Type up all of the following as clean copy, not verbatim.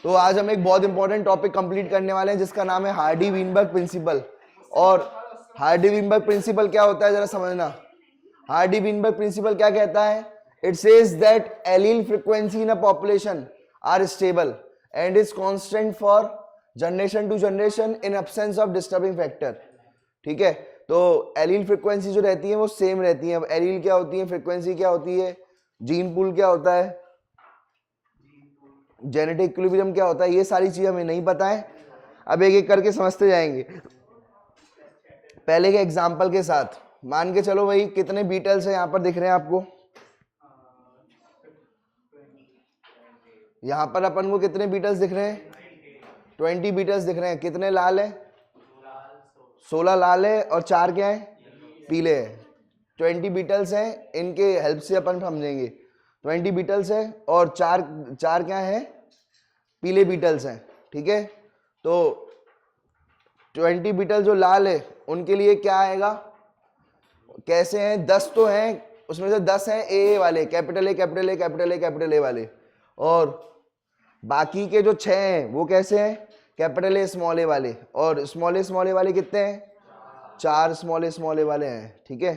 तो आज हम एक बहुत इंपॉर्टेंट टॉपिक कंप्लीट करने वाले हैं जिसका नाम है हार्डी-वीनबर्ग प्रिंसिपल। और हार्डी-वीनबर्ग प्रिंसिपल क्या होता है जरा समझना। हार्डी-वीनबर्ग प्रिंसिपल क्या कहता है? It says that allele frequency in a population are stable and is constant for generation to generation in absence of disturbing factor. ठीक है, तो एलील फ्रीक्वेंसी जो रहती है वो सेम रहती है। अब एलील क्या होती है, फ्रीक्वेंसी क्या होती है, जीन पूल क्या होता है, जेनेटिक इक्विलिब्रियम क्या होता है, ये सारी चीजें हमें नहीं पता है। अब एक एक करके समझते जाएंगे। पहले के एग्जांपल के साथ मान के चलो भाई, कितने बीटल्स हैं यहाँ पर दिख रहे हैं आपको? यहाँ पर अपन को कितने बीटल्स दिख रहे हैं? 20 बीटल्स दिख रहे हैं। कितने लाल हैं? 16 लाल है और 4 क्या है? पीले हैं। 20 बीटल्स हैं, इनके हेल्प से अपन समझेंगे। 20 बीटल्स है और चार क्या है? पीले बीटल्स हैं। ठीक है, तो 20 बीटल जो लाल है उनके लिए क्या आएगा, कैसे हैं? 10 तो हैं, उसमें से 10 हैं ए वाले, capital A capital A capital A capital A वाले, और बाकी के जो 6 हैं वो कैसे हैं? कैपिटल ए स्मॉल ए वाले। और स्मॉल ए वाले कितने हैं? 4 स्मॉल ए वाले हैं। ठीक है,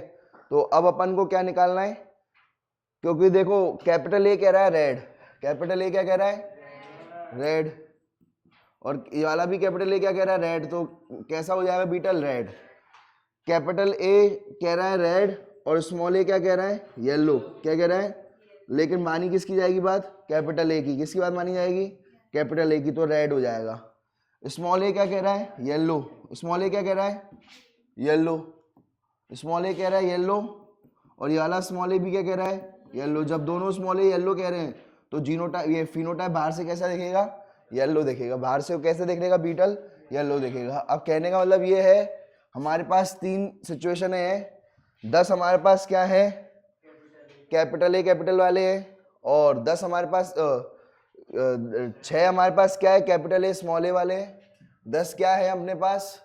तो अब अपन को क्या निकालना है? क्योंकि देखो कैपिटल ए कह रहा है रेड, कैपिटल ए क्या कह रहा है? रेड, और ये वाला भी कैपिटल ए क्या कह रहा है? रेड। तो कैसा हो जाएगा बीटल? रेड। कैपिटल ए कह रहा है रेड और स्मॉल ए क्या कह रहा है? येलो। क्या कह रहा है? लेकिन मानी किसकी जाएगी बात? कैपिटल ए की। किसकी बात मानी जाएगी? कैपिटल ए की। तो रेड हो जाएगा। स्मॉल ए क्या कह रहा है? येलो। स्मॉल ए क्या कह रहा है? येलो। स्मॉल ए कह रहा है येलो, और ये वाला स्मॉल ए भी क्या कह रहा है? येलो। जब दोनों स्मॉल ए येलो कह रहे हैं तो जीनोटाइप, ये फिनोटाइप बाहर से कैसा दिखेगा? येलो दिखेगा। बाहर से कैसे दिखेगा बीटल? येलो दिखेगा। अब कहने का मतलब ये है, हमारे पास 3 सिचुएशन है। 10 हमारे पास क्या है? कैपिटल ए कैपिटल वाले हैं, और 10 हमारे पास 6 हमारे पास क्या है? कैपिटल ए स्मॉल ए वाले हैं। 10 क्या है अपने पास?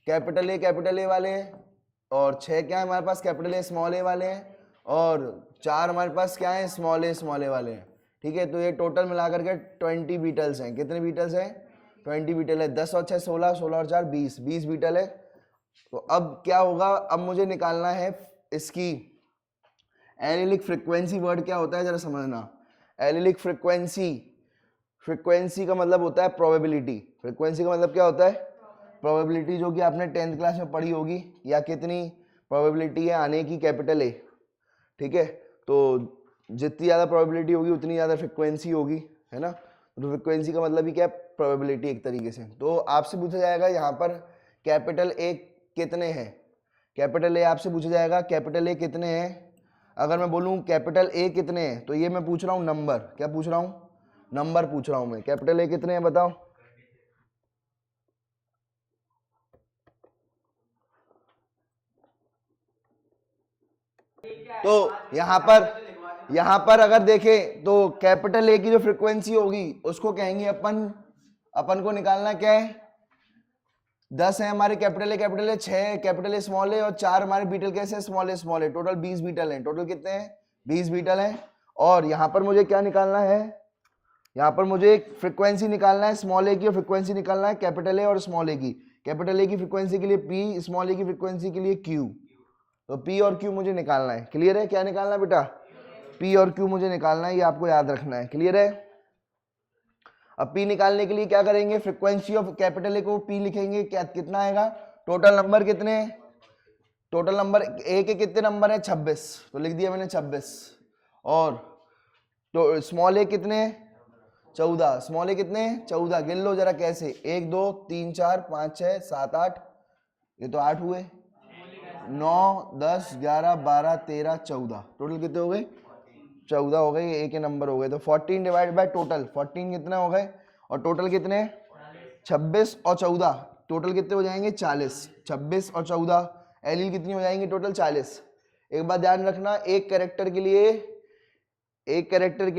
कैपिटल ए वाले हैं, और 6 क्या है हमारे पास? कैपिटल ए स्मॉल ए वाले हैं, और 4 हमारे पास क्या है? स्मॉल ए वाले हैं। ठीक है, तो ये टोटल मिलाकर के 20 बीटल्स हैं। कितने बीटल्स हैं? 20 बीटल है। 10 और 6 16, 16 और 4 20 बीटल है। तो अब क्या होगा, अब मुझे निकालना है इसकी एलिलिक फ्रीक्वेंसी। वर्ड क्या होता है जरा समझना। एलिलिक फ्रीक्वेंसी, फ्रीक्वेंसी का मतलब होता है प्रोबेबिलिटी। फ्रीक्वेंसी का मतलब क्या होता है? प्रोबेबिलिटी, जो कि आपने 10th क्लास में पढ़ी होगी, या कितनी प्रोबेबिलिटी है आने की? Capital A. ठीक है, तो जितनी ज़्यादा प्रोबेबिलिटी होगी उतनी ज़्यादा फ्रीक्वेंसी होगी, है ना। तो फ्रीक्वेंसी का मतलब ही क्या है? प्रोबेबिलिटी एक तरीके से। तो आपसे पूछा जाएगा यहाँ पर कैपिटल ए कितने हैं? कैपिटल ए आपसे पूछा जाएगा कैपिटल ए कितने हैं। अगर मैं बोलूँ कैपिटल ए कितने हैं, तो ये मैं पूछ रहा हूँ नंबर। क्या पूछ रहा हूँ? नंबर पूछ रहा हूँ मैं। कैपिटल ए कितने हैं बताओ? तो यहाँ पर अगर देखें तो कैपिटल ए की जो फ्रीक्वेंसी होगी उसको कहेंगे अपन को निकालना क्या है? 10 है हमारे capital A, 6 capital A small A, और 4 हमारे बीटल कैसे हैं? Small A. टोटल 20 बीटल हैं। टोटल कितने हैं? 20 बीटल हैं। और यहाँ पर मुझे क्या निकालना है? यहाँ पर मुझे एक फ्रीक्वेंसी निकालना है स्मॉल ए की, और फ्रीक्वेंसी निकालना है कैपिटल ए और स्मॉल ए की। कैपिटल ए की फ्रीक्वेंसी के लिए पी, स्मॉल ए की फ्रीक्वेंसी के लिए क्यू। तो पी और क्यू मुझे निकालना है। क्लियर है? क्या निकालना है बेटा? पी और क्यू मुझे निकालना है, ये आपको याद रखना है। क्लियर है? अब पी निकालने के लिए क्या करेंगे? फ्रीक्वेंसी ऑफ कैपिटल ए को पी लिखेंगे। क्या कितना आएगा? टोटल नंबर कितने हैं? टोटल नंबर ए के कितने नंबर है? 26, तो लिख दिया मैंने 26। और तो स्मॉल ए कितने? 14। स्मॉल ए कितने? 14। गिन लो जरा कैसे। 1 2 3 4 5 6 7 8, ये तो 8 हुए। 9 10 11 12 13 14, टोटल कितने हो गए? 14 हो गए। ए के नंबर हो गए। तो 14 डिवाइड बाय टोटल, 14 कितने हो गए? और टोटल कितने? 26 और 14, टोटल कितने हो जाएंगे? 40। 26 और 14 एलील कितनी हो जाएंगी? टोटल 40। एक बात ध्यान रखना, एक कैरेक्टर के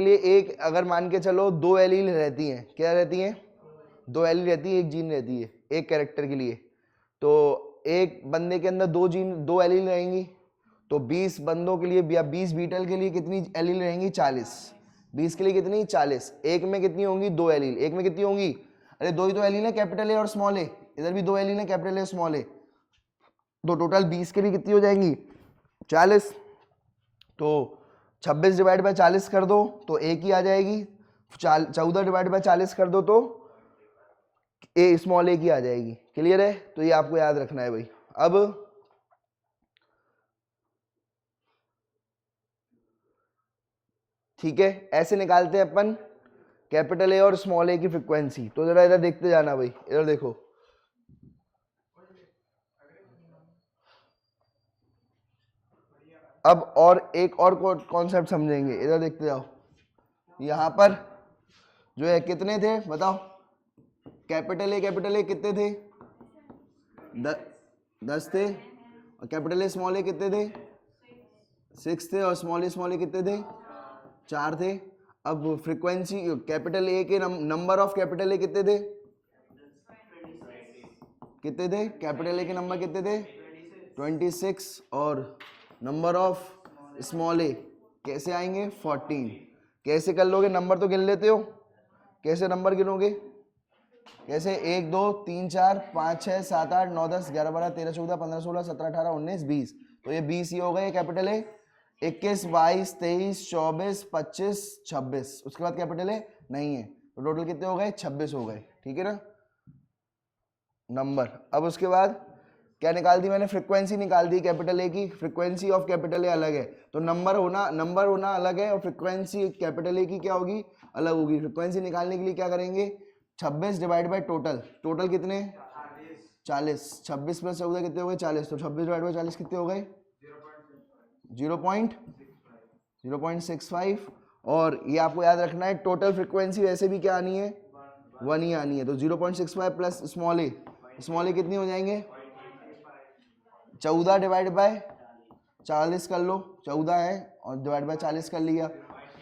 लिए एक, अगर मान के चलो 2 एलील रहती हैं। क्या रहती हैं? 2 एलील रहती है, एक जीन रहती है एक कैरेक्टर के लिए। तो एक बंदे के अंदर 2 एलील रहेंगी, तो 20 बंदों के लिए या 20 बीटल के लिए कितनी एलील रहेंगी? 40। 20 के लिए कितनी 40, एक में कितनी होंगी 2 एलील, एक में कितनी होंगी, अरे 2 ही तो एलील है, कैपिटल ए और स्मॉल ए, इधर भी 2 एलील है, कैपिटल ए स्मॉल ए, तो टोटल 20 के लिए कितनी हो जाएंगी 40, तो 26 डिवाइड बाय 40 कर दो तो एक ही आ जाएगी, 14 डिवाइड बाय 40 कर दो तो ए स्मॉल ए की आ जाएगी। क्लियर है, तो ये आपको याद रखना है भाई। अब ठीक है, ऐसे निकालते हैं अपन कैपिटल ए और स्मॉल ए की फ्रीक्वेंसी। तो जरा इधर देखते जाना भाई, इधर देखो, अब और एक और कॉन्सेप्ट समझेंगे, इधर देखते जाओ। यहां पर जो है कितने थे बताओ, कैपिटल ए कितने थे 10 थे, और कैपिटल ए स्मॉल ए कितने थे 6 थे, और स्मॉल ए कितने थे 4 थे। अब फ्रीक्वेंसी कैपिटल ए के नंबर ऑफ कैपिटल ए कितने थे, कैपिटल ए के नंबर कितने थे 26, और नंबर ऑफ स्मॉल ए कैसे आएंगे 14। कैसे कर लोगे, नंबर तो गिन लेते हो, कैसे नंबर गिनोगे, कैसे 1 2 3 4 5 6 7 8 9 10 11 12 13 14 15 16 17 18 19 20, तो ये 20 ही हो गए कैपिटल ए। 21 22 23 24 25 26, उसके बाद कैपिटल ए नहीं है, तो टोटल कितने हो गए 26 हो गए। ठीक है ना नंबर। अब उसके बाद क्या निकाल दी मैंने, फ्रीक्वेंसी निकाल दी कैपिटल ए की, फ्रीक्वेंसी ऑफ कैपिटल ए अलग है, तो नंबर होना अलग है, और फ्रीक्वेंसी कैपिटल ए की क्या होगी अलग होगी। फ्रीक्वेंसी निकालने के लिए क्या करेंगे, 26 डिवाइड बाय टोटल कितने 40, 26 प्लस 14 कितने हो गए 40, तो 26 डिवाइड बाय 40 कितने हो गए 0.65, और ये आपको याद रखना है टोटल फ्रीक्वेंसी वैसे भी क्या आनी है 1 ही आनी है, तो 0.65 प्लस स्मॉल ए कितनी हो जाएंगे 14 डिवाइड बाय 40 कर लो, 14 है और डिवाइड बाय 40 कर लिया,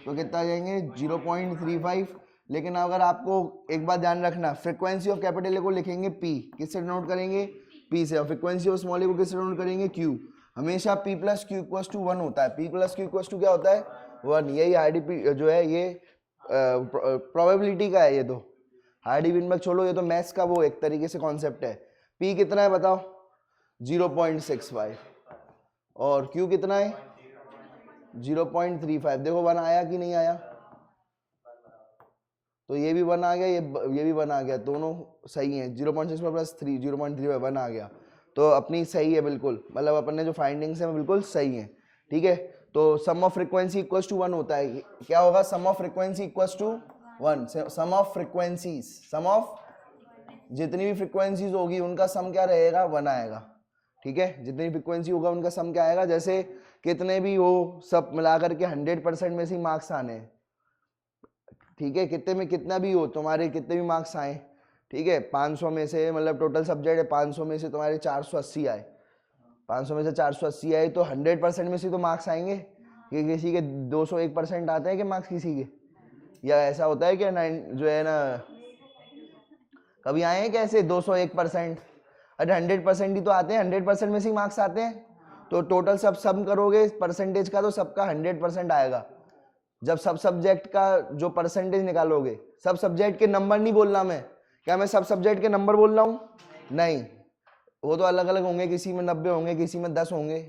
तो कितना आ जाएंगे 0.35। लेकिन अगर आपको एक बात ध्यान रखना, फ्रीक्वेंसी ऑफ कैपिटल ए को लिखेंगे पी, किससे डिनोट करेंगे पी से, और फ्रीक्वेंसी ऑफ स्मॉल ए को किससे डिनोट करेंगे क्यू। हमेशा p plus q equals to 1 होता है, p plus q equals to क्या होता है 1। यही आरडीपी जो है ये प्रोबेबिलिटी का है, ये तो हार्डी विनबर्ग छोड़ो, ये तो मैथ्स का वो एक तरीके से कॉन्सेप्ट है। p कितना है बताओ 0.65, और q कितना है 0.35। देखो 1 आया कि नहीं आया, तो ये भी 1 आ गया, ये भी 1 आ गया, दोनों सही हैं। 0.65 प्लस 3 0.35 1 आ गया, तो अपनी सही है बिल्कुल, मतलब अपन ने जो फाइंडिंग्स हैं बिल्कुल सही है। ठीक है, तो sum of frequency equals to 1 होता है, क्या होगा sum of frequency equals to 1, sum of frequencies, sum of जितनी भी फ्रीक्वेंसीज होगी उनका सम क्या रहेगा 1 आएगा। ठीक है, जितनी फ्रीक्वेंसी होगा उनका सम क्या आएगा, जैसे कितने भी हो सब मिलाकर के 100% में से मार्क्स आने हैं। ठीक है, कितने में कितना भी हो तुम्हारे कितने भी मार्क्स आए, ठीक है 500 में से, मतलब टोटल सब्जेक्ट है 500 में से तुम्हारे 480 आए, 500 में से 480 आए, तो 100% में से तो मार्क्स आएंगे, कि किसी के 201% आते हैं कि मार्क्स किसी के, या ऐसा होता है कि जो है ना कभी आए हैं कैसे 201%, अरे 100% ही तो आते हैं, 100% में से मार्क्स आते हैं, तो टोटल सब सम करोगे परसेंटेज का तो सबका 100% आएगा। जब सब सब्जेक्ट का जो परसेंटेज निकालोगे, सब सब्जेक्ट के नंबर नहीं बोलना मैं, क्या मैं सब सब्जेक्ट के नंबर बोल रहा हूँ, नहीं, वो तो अलग अलग होंगे, किसी में 90 होंगे, किसी में 10 होंगे।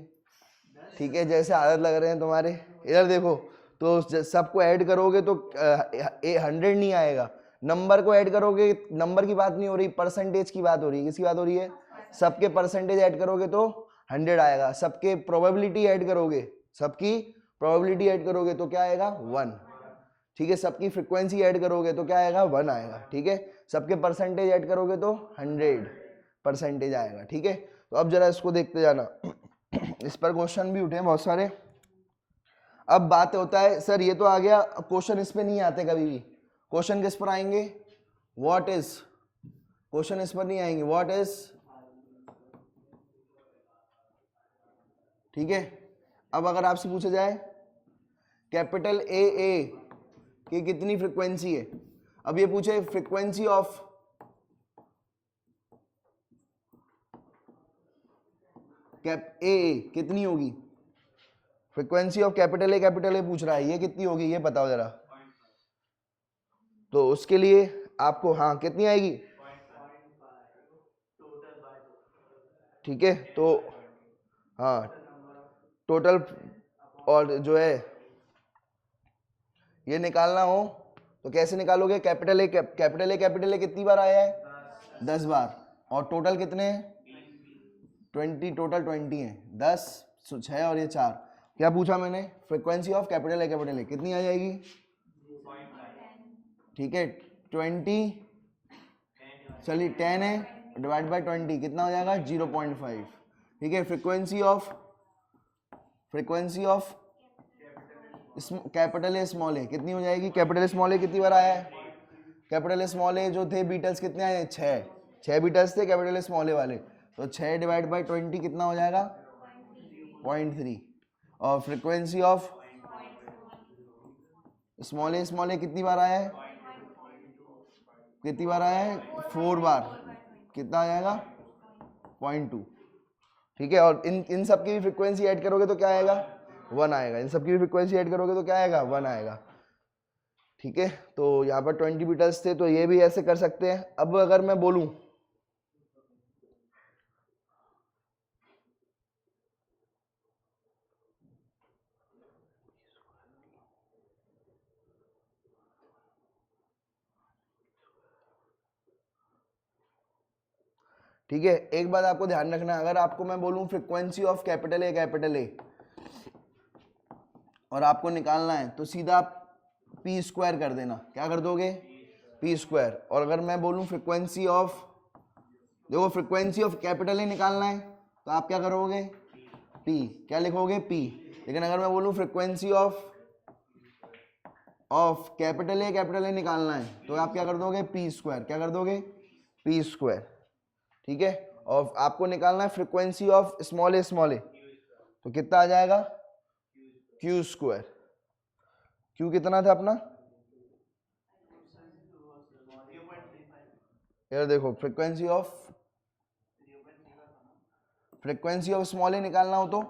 ठीक है, जैसे आदत लग रहे हैं तुम्हारे, इधर देखो, तो सबको ऐड करोगे तो 100 नहीं आएगा, नंबर को ऐड करोगे, नंबर की बात नहीं हो रही, परसेंटेज की बात हो रही है। किसकी बात हो रही है, सबके परसेंटेज ऐड करोगे तो 100 आएगा, सबके प्रोबेबिलिटी ऐड करोगे, सबकी प्रोबेबिलिटी ऐड करोगे तो क्या आएगा 1। ठीक है, सबकी फ्रीक्वेंसी ऐड करोगे तो क्या आएगा 1 आएगा। ठीक है, सबके परसेंटेज ऐड करोगे तो 100% आएगा। ठीक है, तो अब जरा इसको देखते जाना, इस पर क्वेश्चन भी उठे हैं बहुत सारे। अब बात होता है सर ये तो आ गया, क्वेश्चन इस पे नहीं आते कभी भी, क्वेश्चन किस पर आएंगे, व्हाट इज, क्वेश्चन इस पर नहीं आएंगे, व्हाट इज। ठीक है, अब अगर आपसे पूछा जाए कैपिटल ए की कितनी फ्रीक्वेंसी है, अब ये पूछे फ्रीक्वेंसी ऑफ कैप ए कितनी होगी, फ्रीक्वेंसी ऑफ कैपिटल ए पूछ रहा है, ये कितनी होगी ये बताओ जरा, तो उसके लिए आपको हाँ कितनी आएगी, ठीक है। तो हाँ टोटल, और जो है ये निकालना हो तो कैसे निकालोगे, कैपिटल ए कैपिटल ए कितनी बार आया है, 10 बार, और टोटल कितने हैं 20, टोटल 20 है, 10 6 और ये 4। क्या पूछा मैंने, फ्रीक्वेंसी ऑफ कैपिटल ए कितनी आ जाएगी, ठीक है 20, चलिए 10 है डिवाइड बाय 20 कितना हो जाएगा 0.5, ठीक है। Frequency of capital A small A कितनी हो जाएगी, कैपिटल स्मॉल ए कितनी बार आया है, कैपिटल स्मॉल ए जो थे बीटल्स कितने आए, 6 बीटल्स थे कैपिटल स्मॉल ए वाले, तो 6 डिवाइड बाय 20 कितना हो जाएगा 0.3, और फ्रीक्वेंसी ऑफ स्मॉल ए कितनी बार आया है, 4 बार, कितना आ जाएगा 0.2, ठीक है। और इन सब की भी फ्रीक्वेंसी ऐड करोगे तो क्या आएगा 1 आएगा, इन सब की भी फ्रीक्वेंसी ऐड करोगे तो क्या आएगा 1 आएगा, ठीक है। तो यहाँ पर 20 बीटल्स थे, तो ये भी ऐसे कर सकते हैं। अब अगर मैं बोलूं ठीक है, एक बात आपको ध्यान रखना, अगर आपको मैं बोलूं फ्रीक्वेंसी ऑफ कैपिटल ए और आपको निकालना है तो सीधा आप पी स्क्वायर कर देना, क्या कर दोगे पी स्क्वायर। और अगर मैं बोलूं फ्रीक्वेंसी ऑफ, देखो फ्रीक्वेंसी ऑफ कैपिटल ए निकालना है तो आप क्या करोगे पी, क्या लिखोगे पी। लेकिन अगर मैं बोलूं फ्रीक्वेंसी ऑफ कैपिटल ए निकालना है तो आप क्या कर दोगे पी स्क्वायर, क्या कर दोगे पी स्क्वायर, ठीक है। और आपको निकालना है फ्रीक्वेंसी ऑफ स्मॉल ए तो कितना आ जाएगा क्यू स्क्वायर। क्यू कितना था अपना, यार देखो फ्रीक्वेंसी ऑफ स्मॉल ए निकालना हो तो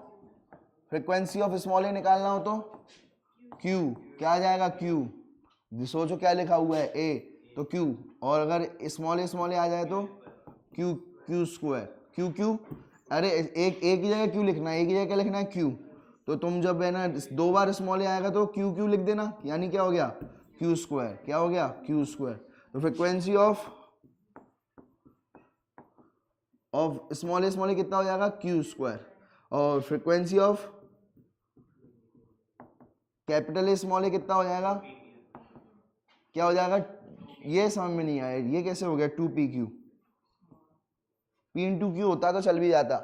क्यू क्या आ जाएगा क्यू, सोचो क्या लिखा हुआ है ए तो क्यू, और अगर स्मॉल ए आ जाए तो क्यू स्क्वायर, क्यू अरे एक ही जगह क्यू लिखना है, एक ही जगह क्या लिखना है क्यू। तो तुम जब है ना 2 बार स्मॉल ए आएगा तो क्यू लिख देना, यानी क्या हो गया क्यू स्क्वायर, क्या हो गया क्यू स्क्वायर। तो फ्रीक्वेंसी ऑफ स्मॉल ए कितना हो जाएगा क्यू स्क्वायर, और frequency of capital A small A कितना हो जाएगा, क्या हो जाएगा, ये समझ में नहीं आया ये कैसे हो गया 2pq, p इंटू क्यू होता तो चल भी जाता,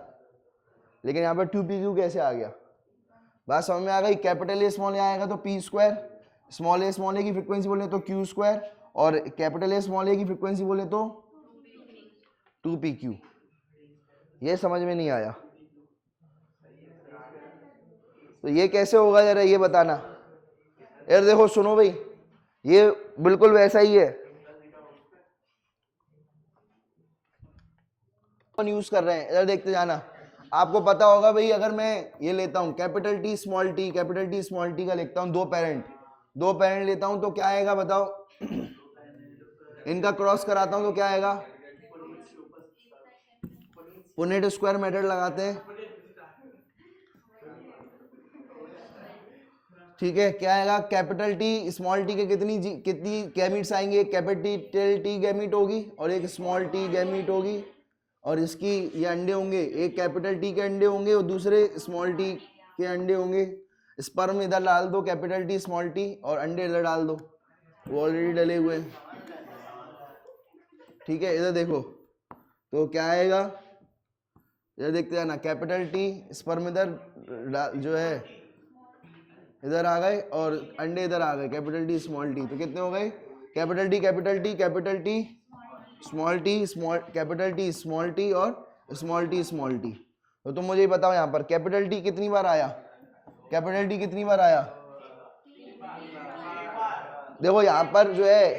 लेकिन यहाँ पर 2pq कैसे आ गया, बात समझ में आ गई। कैपिटल ए स्मॉल ए आएगा तो पी स्क्वायर, स्मॉल ए की फ्रीक्वेंसी बोले तो क्यू स्क्वायर, और कैपिटल ए स्मॉल ए की फ्रीक्वेंसी बोले तो 2pq। ये समझ में नहीं आया तो ये कैसे होगा जरा ये बताना। यार देखो सुनो भाई, ये बिल्कुल वैसा ही है, यूज कर रहे हैं, इधर देखते जाना। आपको पता होगा भाई, अगर मैं ये लेता हूं कैपिटल टी स्मॉल टी का लिखता हूं, दो पेरेंट लेता हूं तो क्या आएगा बताओ, इनका क्रॉस कराता हूं तो क्या आएगा, पुनेट स्क्वायर मेथड लगाते हैं, ठीक है। क्या आएगा कैपिटल टी स्मॉल टी के कितनी गैमीट्स आएंगे, कैपिटल टी गैमीट होगी और एक स्मॉल टी गैमीट होगी, और इसकी ये अंडे होंगे, एक कैपिटल टी के अंडे होंगे और दूसरे स्मॉल टी के अंडे होंगे। स्पर्म इधर डाल दो कैपिटल टी स्मॉल टी, और अंडे इधर डाल दो, वो ऑलरेडी डले हुए हैं, ठीक है। इधर देखो तो क्या आएगा, इधर देखते जाना, कैपिटल टी स्पर्म इधर जो है इधर आ गए और अंडे इधर आ गए, कैपिटल टी स्मॉल टी, तो कितने हो गए capital T small T capital T small T और स्मॉल टी। तो तुम मुझे बताओ यहाँ पर कैपिटल टी कितनी बार आया, देखो यहाँ पर जो है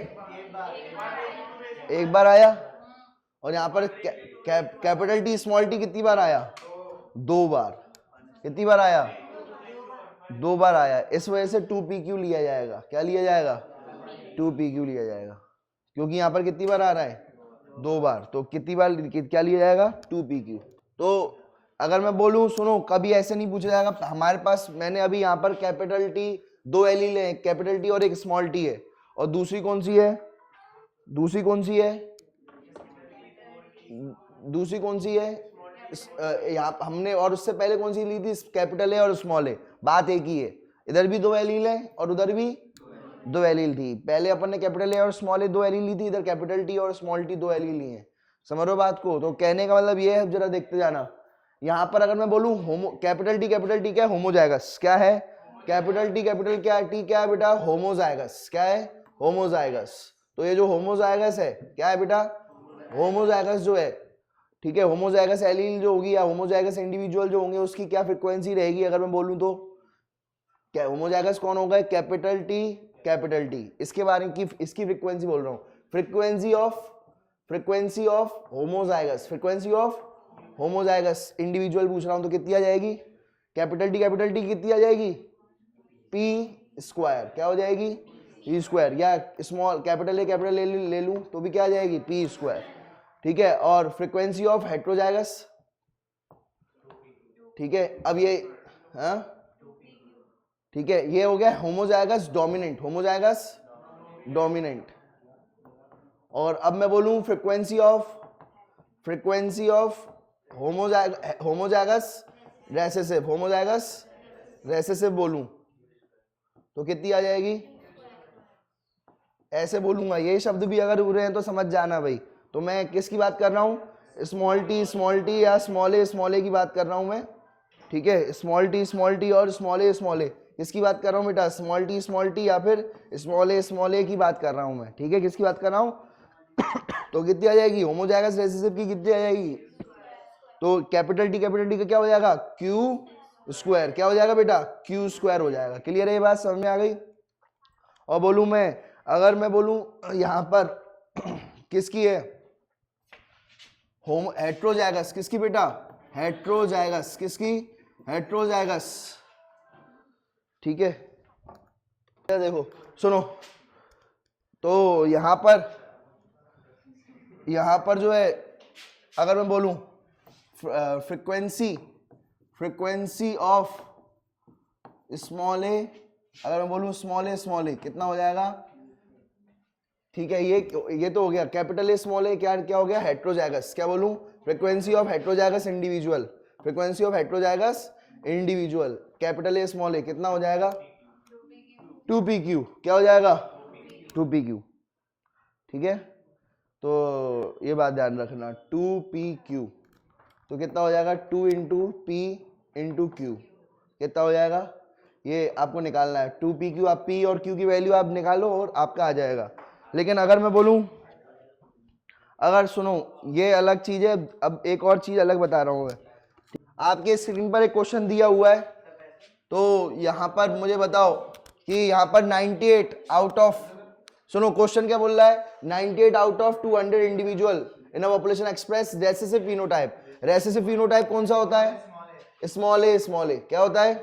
एक बार आया, और यहाँ पर कैपिटल टी स्मॉल टी कितनी बार आया 2 बार, कितनी बार आया 2 बार आया, इस वजह से 2pq लिया जाएगा, क्या लिया जाएगा 2pq लिया जाएगा, क्योंकि यहाँ पर कितनी बार आ रहा है, 2 बार, तो कितनी बार क्या लिया जाएगा, 2pq। तो अगर मैं बोलूं, सुनो, कभी ऐसे नहीं पूछा जाएगा हमारे पास, मैंने अभी यहाँ पर कैपिटल टी 2 एल ले, कैपिटल टी और एक स्मॉल टी है, और दूसरी कौन सी है, दूसरी कौन सी है, दूसरी कौन सी है, यहाँ हमने, और उससे पहले कौन सी ली थी, कैपिटल ए और स्मॉल ए, बात एक ही है, इधर भी 2 एलील है और उधर भी 2 एलील थी, पहले अपन ने कैपिटल ए और स्मॉल ए 2 एलील ली थी, इधर कैपिटल टी और स्मॉल टी 2 एलील ली है, समझ रहे हो बात को। तो कहने का मतलब ये है, जरा देखते जाना, यहाँ पर अगर मैं बोलूं होमो, कैपिटल टी क्या है, होमोजाइगस, क्या है, कैपिटल टी कैपिटल क्या है, टी क्या है बेटा, होमोजाइगस, क्या है, होमोजाइगस। तो ये जो होमोजाइगस है क्या है बेटा, होमोजाइगस जो है, ठीक है, होमोजाइगस एलील जो होगी या होमोजाइगस इंडिविजुअल जो होंगे उसकी क्या फ्रीक्वेंसी रहेगी, अगर मैं बोलूं तो क्या होमोजाइगस कौन होगा, कैपिटल टी, इसके बारे की इसकी फ्रीक्वेंसी बोल रहा हूँ, frequency of homozygous, frequency of homozygous individual पूछ रहा हूं, तो कितनी आ जाएगी, कैपिटल टी कितनी आ जाएगी, पी स्क्वायर, क्या हो जाएगी, पी स्क्वायर, या स्मॉल कैपिटल ए ले लूं तो भी क्या आ जाएगी, पी स्क्वायर, ठीक है। और फ्रीक्वेंसी ऑफ हेट्रोजाइगस, ठीक है, अब ये, हाँ ठीक है, ये हो गया होमोजाइगस डोमिनेंट, और अब मैं बोलूं फ्रीक्वेंसी ऑफ होमोजाइगस रेसेसिव बोलूं तो कितनी आ जाएगी, ऐसे बोलूंगा, ये शब्द भी अगर उड़ रहे हैं तो समझ जाना भाई। तो मैं किसकी बात कर रहा हूँ, स्मॉल टी या स्मॉल ए की बात कर रहा हूँ मैं, ठीक है, स्मॉल टी और स्मॉल ए किसकी बात कर रहा हूँ बेटा, स्मॉल टी या फिर स्मॉल ए की बात कर रहा हूँ मैं, ठीक है, किसकी बात कर रहा हूँ तो कितनी आ जाएगी, होमोजाइगस रेसेसिव की कितनी आ जाएगी, तो कैपिटल टी का क्या हो जाएगा, क्यू स्क्वायर, क्या हो जाएगा बेटा, क्यू स्क्वायर हो जाएगा। क्लियर है ये बात, समझ में आ गई। और बोलूं मैं, अगर मैं बोलूं यहां पर किसकी है, हेट्रोजाइगस, किसकी बेटा, हेट्रोजाइगस, किसकी, हेट्रोजाइगस, ठीक है। देखो सुनो, तो यहां पर जो है, अगर मैं बोलूं फ्रीक्वेंसी ऑफ स्मॉल ए, अगर मैं बोलूं स्मॉल ए कितना हो जाएगा, ठीक है, ये तो हो गया कैपिटल ए स्मॉल ए, क्या हो गया, हेट्रोजाइगस, क्या बोलूं, frequency of heterozygous individual, capital A small A कितना हो जाएगा, 2pq, क्या हो जाएगा, 2pq, ठीक है। तो ये बात ध्यान रखना, 2pq तो कितना हो जाएगा, 2 इंटू पी इंटू क्यू, कितना हो जाएगा, ये आपको निकालना है, 2pq, आप p और q की वैल्यू आप निकालो और आपका आ जाएगा। लेकिन अगर मैं बोलूं, अगर सुनो, ये अलग चीज है, अब एक और चीज अलग बता रहा हूं मैं, आपके स्क्रीन पर एक क्वेश्चन दिया हुआ है, तो यहां पर मुझे बताओ कि यहां पर 98 आउट ऑफ, सुनो क्वेश्चन क्या बोल रहा है, 98 out of 200 individual in a population express recessive phenotype, recessive phenotype कौन सा होता है, स्मॉल ए, क्या होता है,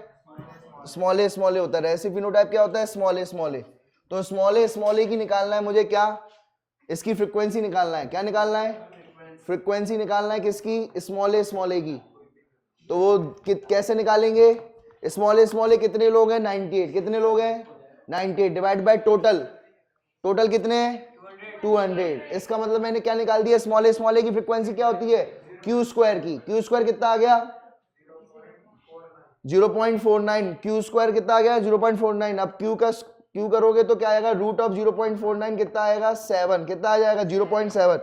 स्मॉल ए होता है, रेसेसिव फिनोटाइप क्या होता है, स्मॉल ए। तो स्मॉल ए की निकालना है मुझे, क्या, इसकी फ्रीक्वेंसी निकालना है, क्या निकालना है, फ्रीक्वेंसी निकालना है किसकी, स्मॉल ए की। तो वो कैसे निकालेंगे, स्मॉल ए कितने लोग हैं, 98, कितने लोग हैं, 98 डिवाइड बाय टोटल कितने हैं, 200। इसका मतलब मैंने क्या निकाल दिया, स्मॉल ए की फ्रीक्वेंसी क्या होती है, क्यू स्क्वायर की, क्यू स्क्वायर कितना आ गया, 0.49, क्यू स्क्वायर कितना आ गया, 0.49। अब क्यू करोगे तो क्या आएगा, रूट ऑफ 0.49 कितना आएगा, 7, कितना आ जाएगा, 0.7,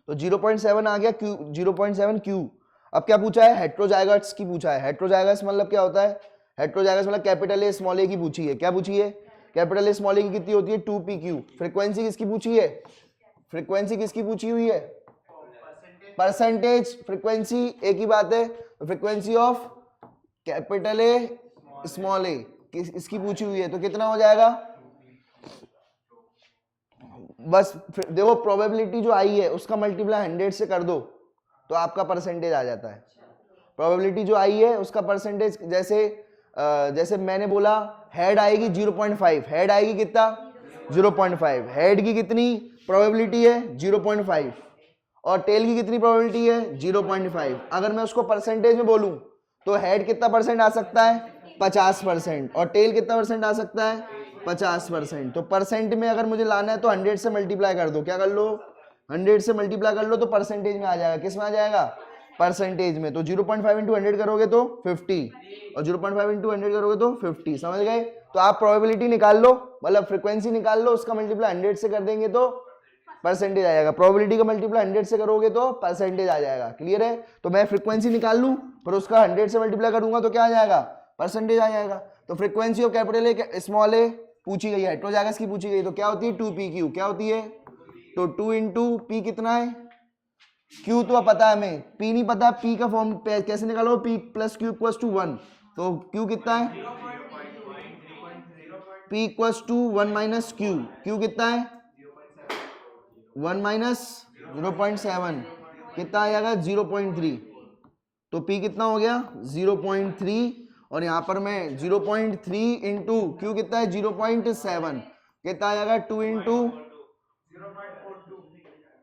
तो 0.7 आ गया, क्यू 0.7 क्यू। अब क्या पूछा है, हेट्रोजाइगस की पूछा है, हेट्रोजाइगस मतलब क्या होता है, हेट्रोजाइगस मतलब कैपिटल ए स्मॉल ए की पूछी है, क्या पूछी है, कैपिटल ए स्मॉल ए की कितनी होती है, 2pq। फ्रीक्वेंसी किसकी पूछी है, फ्रीक्वेंसी किसकी पूछी हुई है, परसेंटेज, फ्रीक्वेंसी एक ही बात है, frequency of capital A small A इसकी पूछी हुई है, तो कितना हो जाएगा, बस देखो प्रोबेबिलिटी जो आई है उसका मल्टीप्लाई 100 से कर दो तो आपका परसेंटेज आ जाता है। प्रोबेबिलिटी जो आई है उसका परसेंटेज, जैसे जैसे मैंने बोला हेड आएगी 0.5, हेड आएगी कितना 0.5, हेड की कितनी प्रोबेबिलिटी है 0.5 और टेल की कितनी प्रोबेबिलिटी है 0.5। अगर मैं उसको परसेंटेज में बोलूं तो हेड कितना परसेंट आ सकता है 50% और टेल कितना परसेंट आ सकता है 50%। तो परसेंट में अगर मुझे लाना है तो 100 से मल्टीप्लाई कर दो, क्या कर लो 100 से मल्टीप्लाई कर लो तो परसेंटेज में आ जाएगा। किस में आ जाएगा परसेंटेज में। तो 0.5 इंटू 100 करोगे तो 50 और 0.5 इंटू 100 करोगे तो 50, समझ गए। तो आप प्रोबेबिलिटी निकाल लो, मतलब फ्रीक्वेंसी निकाल लो, उसका मल्टीप्लाई 100 से कर देंगे तो परसेंटेज आ जाएगा। प्रोबेबिलिटी का मल्टीप्लाई 100 से करोगे तो परसेंटेज आ जाएगा। क्लियर है। तो मैं फ्रीक्वेंसी निकाल लूं पर उसका 100 से मल्टीप्लाई करूंगा तो क्या आ जाएगा परसेंटेज आ जाएगा। तो frequency of capital A small A पूछी गई है, हेटेरोजाइगस की पूछी गई, तो क्या होती है 2pq, क्या होती है तो 2 इंटू पी कितना है Q तो पता है हमें, P नहीं पता, P का फॉर्म कैसे निकालो P plus Q equals to 1, तो Q कितना है P equals to 1 minus Q, Q कितना है 1 माइनस 0.7 कितना आ जाएगा 0.3, तो P कितना हो गया 0.3 और यहाँ पर मैं 0.3 इंटू Q कितना है 0.7 कितना आ जाएगा 2 इंटू,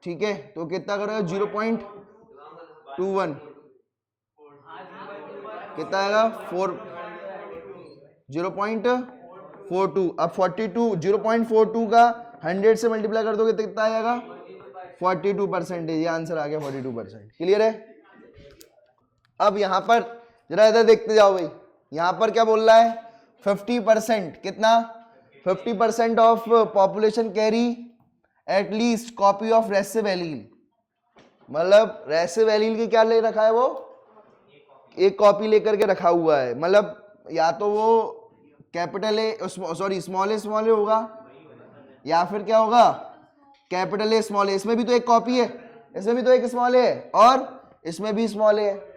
ठीक है, तो कितना करेगा 0.21 कितना आएगा 0.42। अब 42 0.42 का 100 से मल्टीप्लाई कर दोगे तो कितना आ जाएगा 42%। ये आंसर आ गया 42%। क्लियर है। अब यहां पर जरा इधर देखते जाओ भाई, यहां पर क्या बोल रहा है 50%, कितना 50% of population carry at least copy of recessive allele, मतलब रेसिव एलील की क्या ले रखा है वो एक कॉपी लेकर के रखा हुआ है, मतलब या तो वो कैपिटल ए सॉरी स्मॉल ए होगा या फिर क्या होगा कैपिटल ए स्मॉल ए। इसमें भी तो एक कॉपी है, इसमें भी तो एक स्मॉल ए है और इसमें भी स्मॉल ए है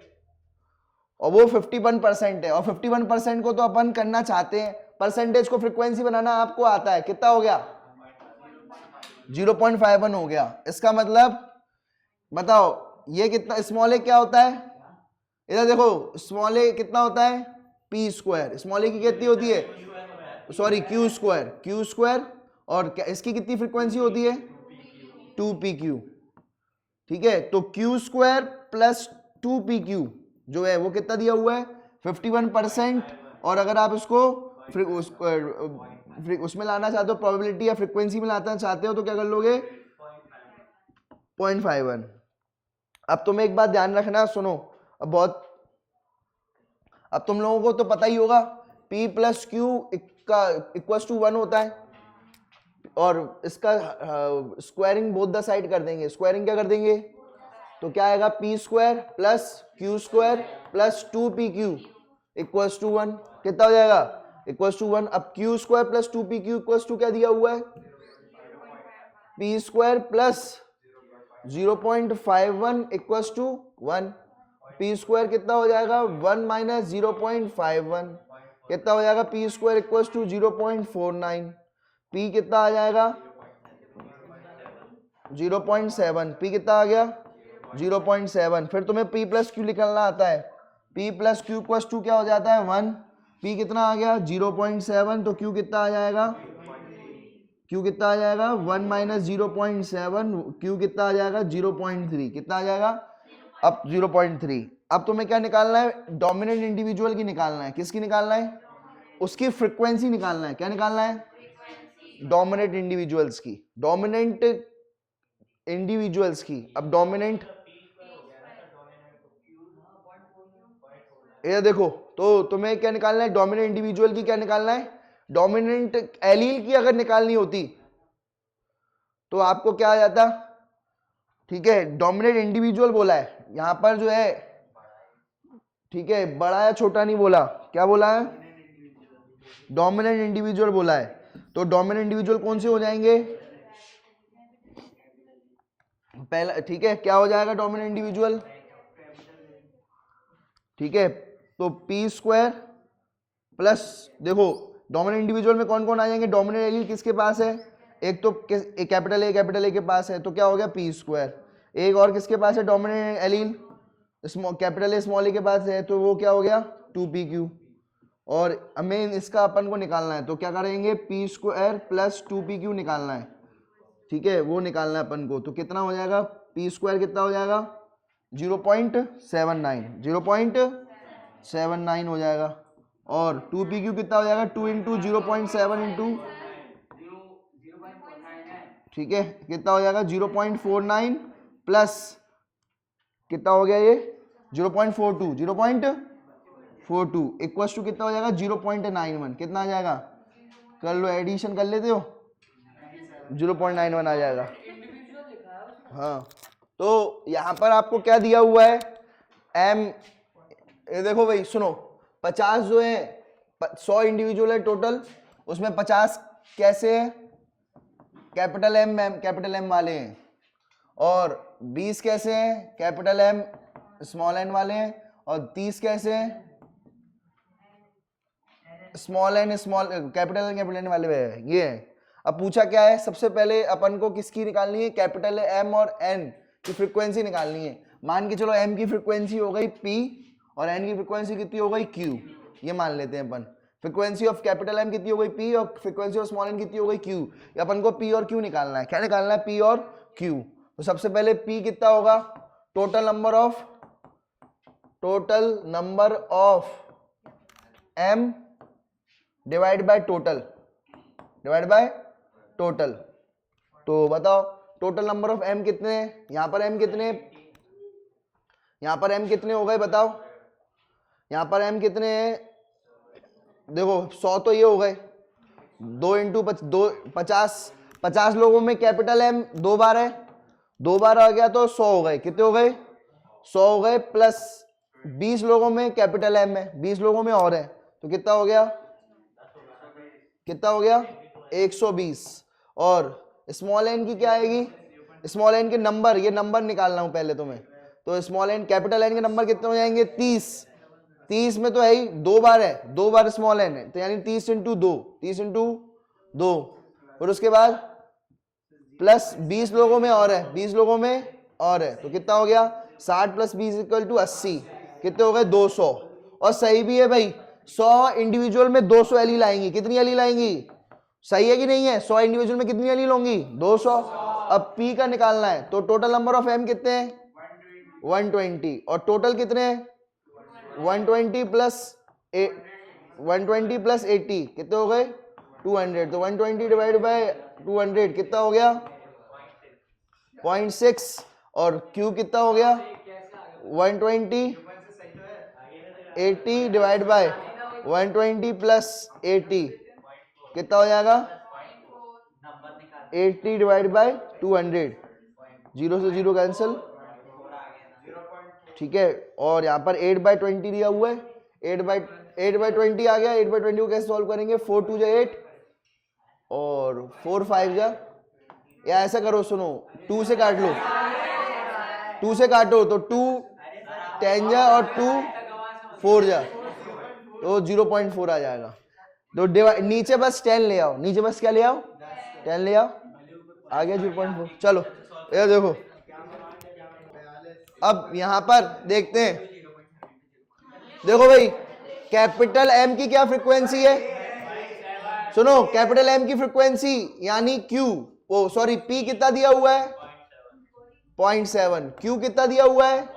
और वो 51% है और 51% को तो अपन करना चाहते हैं, परसेंटेज को फ्रीक्वेंसी बनाना आपको आता है, कितना हो गया 0.51 हो गया। इसका मतलब बताओ ये कितना स्मॉल ए क्या होता है, इधर देखो स्मॉल ए कितना होता है पी स्क्वायर, स्मॉल ए की कितनी होती है सॉरी क्यू स्क्वायर और इसकी कितनी फ्रीक्वेंसी होती है 2pq, ठीक है। तो क्यू स्क्वायर प्लस 2pq जो है वो कितना दिया हुआ है 51%। और अगर आप उसको उसमें लाना चाहते हो प्रोबेबिलिटी या फ्रीक्वेंसी में लाना चाहते हो तो क्या कर लोगे 0.51। अब तुम्हें एक बात ध्यान रखना, सुनो अब तुम लोगों को तो पता ही होगा P प्लस क्यू का इक्वल्स टू 1 होता है और इसका स्क्वायरिंग बोथ द साइड कर देंगे। स्क्वायरिंग क्या कर देंगे तो क्या आएगा P square plus q square plus 2pq equals to 1, कितना हो जाएगा इक्वल्स टू 1। अब q square plus 2pq equals to क्या दिया हुआ है P square plus 0.51 equals to 1, p square कितना हो जाएगा 1 माइनस 0.51 कितना हो जाएगा p square equals to 0.49, p कितना आ जाएगा 0.7, पी कितना आ गया 0.7। फिर तुम्हें p प्लस क्यू निकालना आता है, p plus q equals to क्या हो जाता है 1, p कितना आ गया 0.7, तो q कितना आ जाएगा q कितना आ जाएगा 1 माइनस 0.7, q कितना आ जाएगा 0.3, कितना आ जाएगा अब 0.3। अब तुम्हें क्या निकालना है डोमिनेंट इंडिविजुअल की निकालना है, किसकी निकालना है उसकी फ्रीक्वेंसी निकालना है। क्या निकालना है डोमिनेंट इंडिविजुअल्स की, डोमिनेंट इंडिविजुअल्स की। अब डोमिनेंट ये देखो तो तुम्हें क्या निकालना है डोमिनेंट इंडिविजुअल की, क्या निकालना है डोमिनेंट एलील की अगर निकालनी होती तो आपको क्या आ जाता, ठीक है डोमिनेंट इंडिविजुअल बोला है यहां पर जो है, ठीक है बड़ा या छोटा नहीं बोला, क्या बोला है डोमिनेंट इंडिविजुअल बोला है। तो डोमिनेंट इंडिविजुअल कौन से हो जाएंगे पहला, ठीक है क्या हो जाएगा डोमिनेंट इंडिविजुअल, ठीक है तो पी स्क्वायर प्लस देखो डोमिनेंट इंडिविजुअल में कौन कौन आ जाएंगे, डोमिनेंट एलील किसके पास है एक तो कैपिटल ए के पास है तो क्या हो गया पी स्क्वायर, एक और किसके पास है dominant allele capital A small A के पास है तो वो क्या हो गया 2pq, और हमें इसका अपन को निकालना है, तो क्या करेंगे, पी स्क्वायर प्लस 2pq निकालना है, ठीक है, वो निकालना है अपन को। तो कितना हो जाएगा, पी स्क्वायर कितना हो जाएगा 0.79 हो जाएगा, और 2pq कितना हो जाएगा 2 इंटू 0.7 इंटू, ठीक है, कितना हो जाएगा 0.49 प्लस कितना हो गया ये 0.42 इक्वल्स टू कितना हो जाएगा 0.91, कितना आ जाएगा, कर लो एडिशन कर लेते हो, 0.91 आ जाएगा। हाँ, तो यहाँ पर आपको क्या दिया हुआ है, एम, ये देखो भाई सुनो, 50 जो है 100 इंडिविजुअल है टोटल, उसमें 50 कैसे है, कैपिटल एम वाले हैं, और 20 कैसे हैं, कैपिटल एम स्मॉल एन वाले हैं, और 30 कैसे हैं, स्मॉल एन कैपिटल एन वाले हैं, ये है। अब पूछा क्या है, सबसे पहले अपन को किसकी निकालनी है, कैपिटल एम और एन की फ्रीक्वेंसी निकालनी है। मान के चलो एम की फ्रीक्वेंसी हो गई पी और एन की फ्रीक्वेंसी कितनी हो गई क्यू, ये मान लेते हैं अपन। फ्रीक्वेंसी ऑफ कैपिटल एम कितनी हो गई पी और फ्रीक्वेंसी ऑफ स्मॉल एन कितनी हो गई क्यू। अपन को पी और क्यू निकालना है, क्या निकालना है, पी और क्यू। तो सबसे पहले पी कितना होगा, total number of M divide by total, तो बताओ टोटल नंबर ऑफ एम कितने हैं, यहाँ पर एम कितने हो गए बताओ, यहाँ पर एम कितने हैं, देखो 100 तो ये हो गए, 2 इंटू 50 लोगों में कैपिटल एम 2 बार है, 2 बार आ गया तो 100 हो गए, कितने हो गए 100 हो गए, प्लस 20 लोगों में कैपिटल एम है, 20 लोगों में और है, तो कितना हो गया 120। और स्मॉल एन की क्या आएगी, स्मॉल एन के नंबर, ये नंबर निकालना हूं पहले तुम्हें, तो स्मॉल एन कैपिटल एन के नंबर कितने हो जाएंगे 30 में तो है ही 2 बार है, 2 बार स्मॉल एन है, तो यानी 30 इंटू 2, और उसके बाद प्लस 20 लोगों में और है, 20 लोगों में और है, तो कितना हो गया 60 प्लस 20 इक्वल टू 80, कितने हो गए 200। और सही भी है भाई, 100 इंडिविजुअल में 200 एली लाएंगी, कितनी एली लाएंगी, सही है कि नहीं है, 100 इंडिविजुअल में कितनी एली लोगी 200। अब पी का निकालना है, तो टोटल नंबर ऑफ एम कितने हैं 120, और टोटल कितने हैं 120 प्लस 80 कितने हो गए 200, तो 120 डिवाइड बाय 200 कितना हो गया 0.6, और क्यू कितना हो गया 120, 80 डिवाइड बाय 120 प्लस 80 कितना हो जाएगा 80 डिवाइड बाय 200, 0 से 0 कैंसिल, ठीक है। और यहाँ पर 8/20 दिया हुआ है, 8/20 आ गया, 8/20 को कैसे सॉल्व करेंगे, 4 2 जा 8 और 4 5 जा, या ऐसा करो सुनो 2 से काट लो, 2 से काटो तो 2 10 जा और 2 4 जा, तो 0.4 आ जाएगा। तो नीचे बस 10 ले आओ, नीचे बस क्या ले आओ 10 ले आओ, आ गया 0.4। चलो ये देखो, अब यहां पर देखते हैं, देखो भाई कैपिटल एम की क्या फ्रीक्वेंसी है, सुनो कैपिटल एम की फ्रीक्वेंसी यानी क्यू, ओ सॉरी पी कितना दिया हुआ है 0.7, क्यू कितना दिया हुआ है,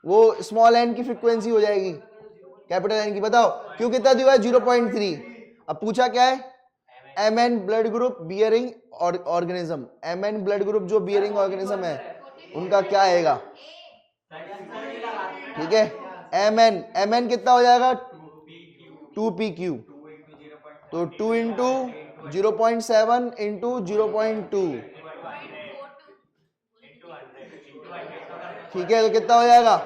वो स्मॉल एन की फ्रीक्वेंसी हो जाएगी कैपिटल एन की, बताओ क्यू कितना दिया हुआ है 0.3। अब पूछा क्या है, M N blood group bearing organism, M N blood group जो बियरिंग ऑर्गेनिज्म है उनका क्या आएगा, ठीक है, एम एन कितना हो जाएगा 2pq, तो 2 इंटू 0.7 इंटू 0.2, ठीक है, तो कितना हो जाएगा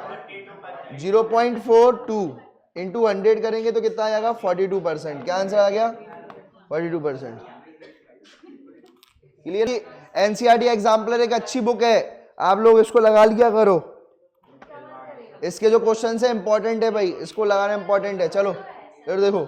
0.42 इंटू 100 करेंगे तो कितना आ जाएगा 42%, क्या आंसर आ गया 42%। क्लियर। एनसीईआरटी एग्जाम्पलर एक अच्छी बुक है, आप लोग इसको लगा लिया करो, इसके जो क्वेश्चन है इंपॉर्टेंट है भाई, इसको लगाना इंपॉर्टेंट है। चलो फिर देखो